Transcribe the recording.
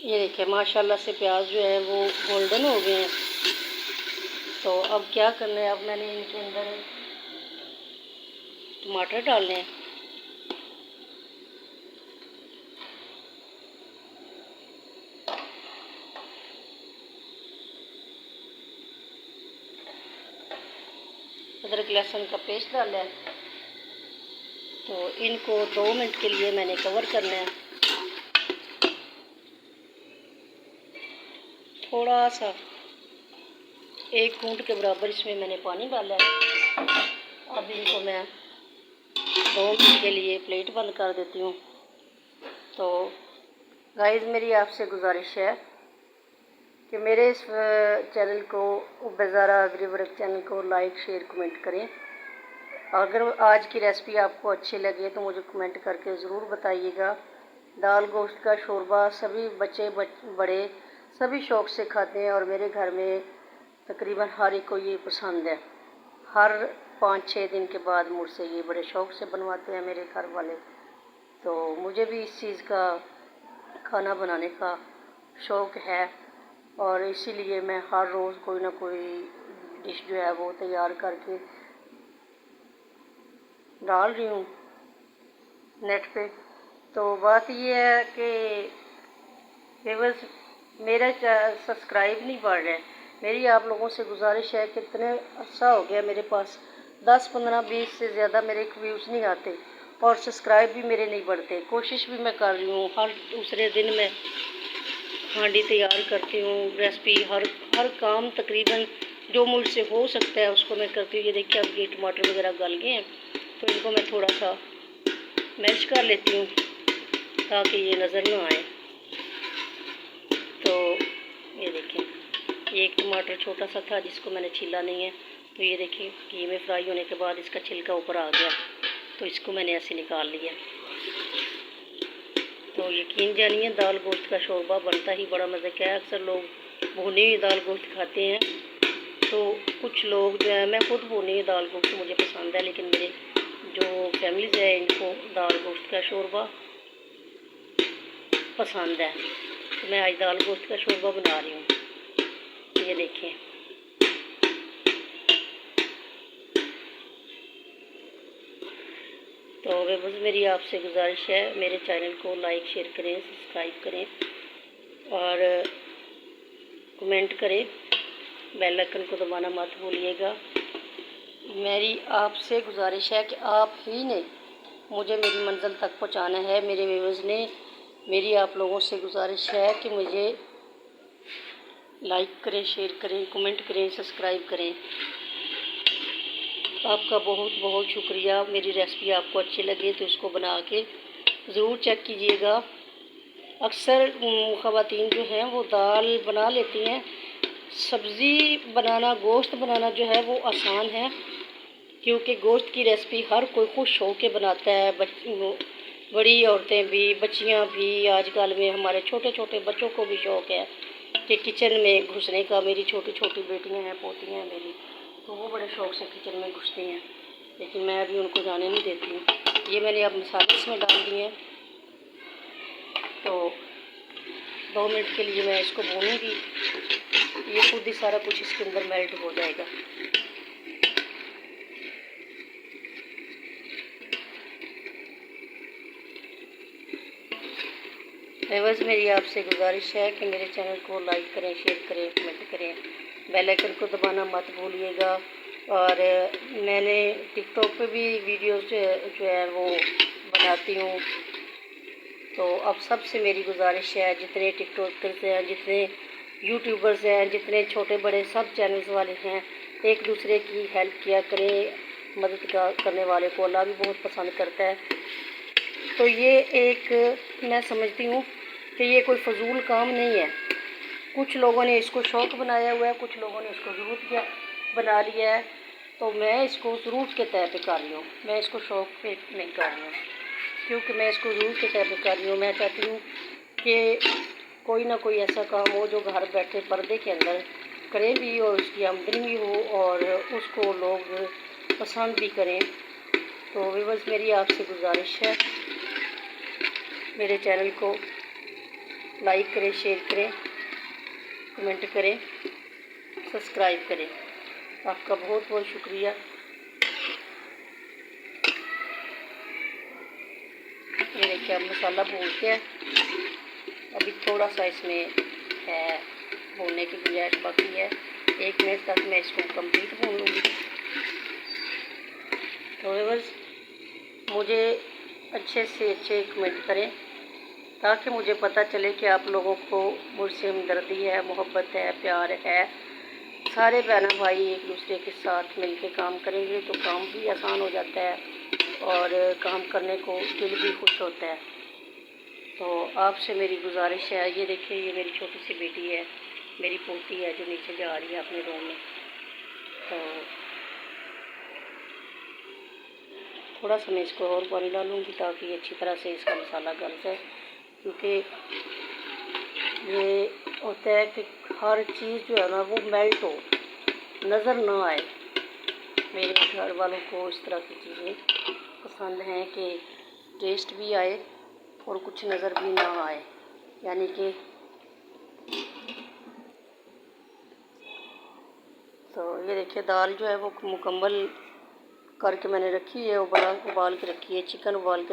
ये देखिए माशाल्लाह से प्याज जो है वो गोल्डन हो गए हैं। तो अब क्या करना है, अब मैंने इनके अंदर टमाटर डालने हैं। अदरक लहसुन का पेस्ट डाला है। तो इनको 2 मिनट के लिए मैंने कवर करना है। थोड़ा सा 1 घूंट के बराबर इसमें मैंने पानी डाला है। अब इनको मैं 2 मिनट के लिए प्लेट बंद कर देती हूँ। तो गाइस मेरी आपसे गुजारिश है कि मेरे इस चैनल को बेज़ारा एग्रीवर्क चैनल को लाइक शेयर कमेंट करें। अगर आज की रेसिपी आपको अच्छी लगे तो मुझे कमेंट करके ज़रूर बताइएगा। दाल गोश्त का शोरबा सभी बच्चे बड़े सभी शौक़ से खाते हैं और मेरे घर में तकरीबन हर एक को ये पसंद है। हर 5-6 दिन के बाद मुझसे ये बड़े शौक़ से बनवाते हैं मेरे घर वाले। तो मुझे भी इस चीज़ का खाना बनाने का शौक़ है और इसीलिए मैं हर रोज़ कोई ना कोई डिश जो है वो तैयार करके डाल रही हूँ नेट पे। तो बात ये है कि व्यूअर्स मेरा सब्सक्राइब नहीं बढ़ रहा है। मेरी आप लोगों से गुजारिश है कि इतने अर्सा हो गया मेरे पास 10, 15, 20 से ज़्यादा मेरे व्यूज़ नहीं आते और सब्सक्राइब भी मेरे नहीं बढ़ते। कोशिश भी मैं कर रही हूँ, हर दूसरे दिन मैं हांडी तैयार करती हूँ, रेसिपी हर काम तकरीबन जो मुझसे हो सकता है उसको मैं करती हूँ। ये देखिए अब ये टमाटर वगैरह गल गए हैं तो इनको मैं थोड़ा सा मैश कर लेती हूँ ताकि ये नज़र ना आए। तो ये देखें एक टमाटर छोटा सा था जिसको मैंने छीला नहीं है। तो ये देखिए घी में फ्राई होने के बाद इसका छिलका ऊपर आ गया तो इसको मैंने ऐसे निकाल लिया। तो यकीन जानिए दाल गोश्त का शोरबा बनता ही बड़ा मज़े का है। अक्सर लोग भुनी हुई दाल गोश्त खाते हैं तो कुछ लोग जो है, मैं खुद भुनी हुई दाल गोश्त मुझे पसंद है, लेकिन मेरे जो फैमिलीज़ है इनको दाल गोश्त का शोरबा पसंद है। तो मैं आज दाल गोश्त का शोरबा बना रही हूँ। ये देखें तो बस मेरी आपसे गुजारिश है मेरे चैनल को लाइक शेयर करें, सब्सक्राइब करें और कमेंट करें। बेल आइकन को दबाना मत भूलिएगा। मेरी आपसे गुजारिश है कि आप ही ने मुझे मेरी मंजिल तक पहुंचाना है। मेरे व्यूअर्स ने मेरी आप लोगों से गुजारिश है कि मुझे लाइक करें, शेयर करें, कमेंट करें, सब्सक्राइब करें। आपका बहुत बहुत शुक्रिया। मेरी रेसिपी आपको अच्छी लगे तो इसको बना के ज़रूर चेक कीजिएगा। अक्सर ख़वातीन जो हैं वो दाल बना लेती हैं, सब्ज़ी बनाना गोश्त बनाना जो है वो आसान है क्योंकि गोश्त की रेसिपी हर कोई खुश हो के बनाता है। बड़ी औरतें भी, बच्चियां भी, आजकल में हमारे छोटे छोटे बच्चों को भी शौक़ है कि किचन में घुसने का। मेरी छोटी छोटी बेटियां हैं, पोतियां हैं मेरी, तो वो बड़े शौक़ से किचन में घुसती हैं, लेकिन मैं अभी उनको जाने नहीं देती हूँ। ये मैंने अब मसाले इसमें डाल दिए हैं। तो 2 मिनट के लिए मैं इसको भूनूंगी, ये खुद ही सारा कुछ इसके अंदर मेल्ट हो जाएगा। बस मेरी आपसे गुजारिश है कि मेरे चैनल को लाइक करें, शेयर करें, कमेंट करें, बेल आइकन को दबाना मत भूलिएगा। और मैंने टिकटॉक पे भी वीडियोस जो है वो बनाती हूँ। तो अब सबसे मेरी गुजारिश है जितने टिकटॉकर्स हैं, जितने यूट्यूबर्स हैं, जितने छोटे बड़े सब चैनल्स वाले हैं, एक दूसरे की हेल्प किया करें। मदद करने वाले को अल्लाह भी बहुत पसंद करता है। तो ये एक मैं समझती हूँ कि ये कोई फजूल काम नहीं है। कुछ लोगों ने इसको शौक़ बनाया हुआ है, कुछ लोगों ने इसको ज़रूरत बना लिया है। तो मैं इसको ज़रूरत के तय पे कर रही हूँ, मैं इसको शौक़ पे नहीं कर रही हूँ क्योंकि मैं इसको ज़रूरत के तय पे कर रही हूँ। मैं चाहती हूँ कि कोई ना कोई ऐसा काम हो जो घर बैठे पर्दे के अंदर करें भी और उसकी आमदनी भी हो और उसको लोग पसंद भी करें। तो बस मेरी आपसे गुजारिश है मेरे चैनल को लाइक करें, शेयर करें, कमेंट करें, सब्सक्राइब करें। आपका बहुत बहुत शुक्रिया। ये देखिए, अब मसाला भून के अभी थोड़ा सा इसमें है भूनने की गुंजाइश बाकी है। 1 मिनट तक मैं इसको कंप्लीट भून लूँगी। तो व्यूअर्स, मुझे अच्छे से अच्छे कमेंट करें ताकि मुझे पता चले कि आप लोगों को मुझसे हमदर्दी है, मोहब्बत है, प्यार है। सारे बहन भाई एक दूसरे के साथ मिलकर काम करेंगे तो काम भी आसान हो जाता है और काम करने को दिल भी खुश होता है। तो आपसे मेरी गुजारिश है, ये देखिए, ये मेरी छोटी सी बेटी है, मेरी पोती है जो नीचे जा रही है अपने रूम में। तो थोड़ा सा मैं इसको और पानी डालूँगी ताकि अच्छी तरह से इसका मसाला गल जाए, क्योंकि ये होता है कि हर चीज़ जो है ना वो मेल्ट हो, नज़र ना आए। मेरे घर वालों को इस तरह की चीज़ें पसंद हैं कि टेस्ट भी आए और कुछ नज़र भी ना आए, यानी कि तो ये देखिए, दाल जो है वो मुकम्मल करके मैंने रखी है, उबाल के रखी है, चिकन उबाल के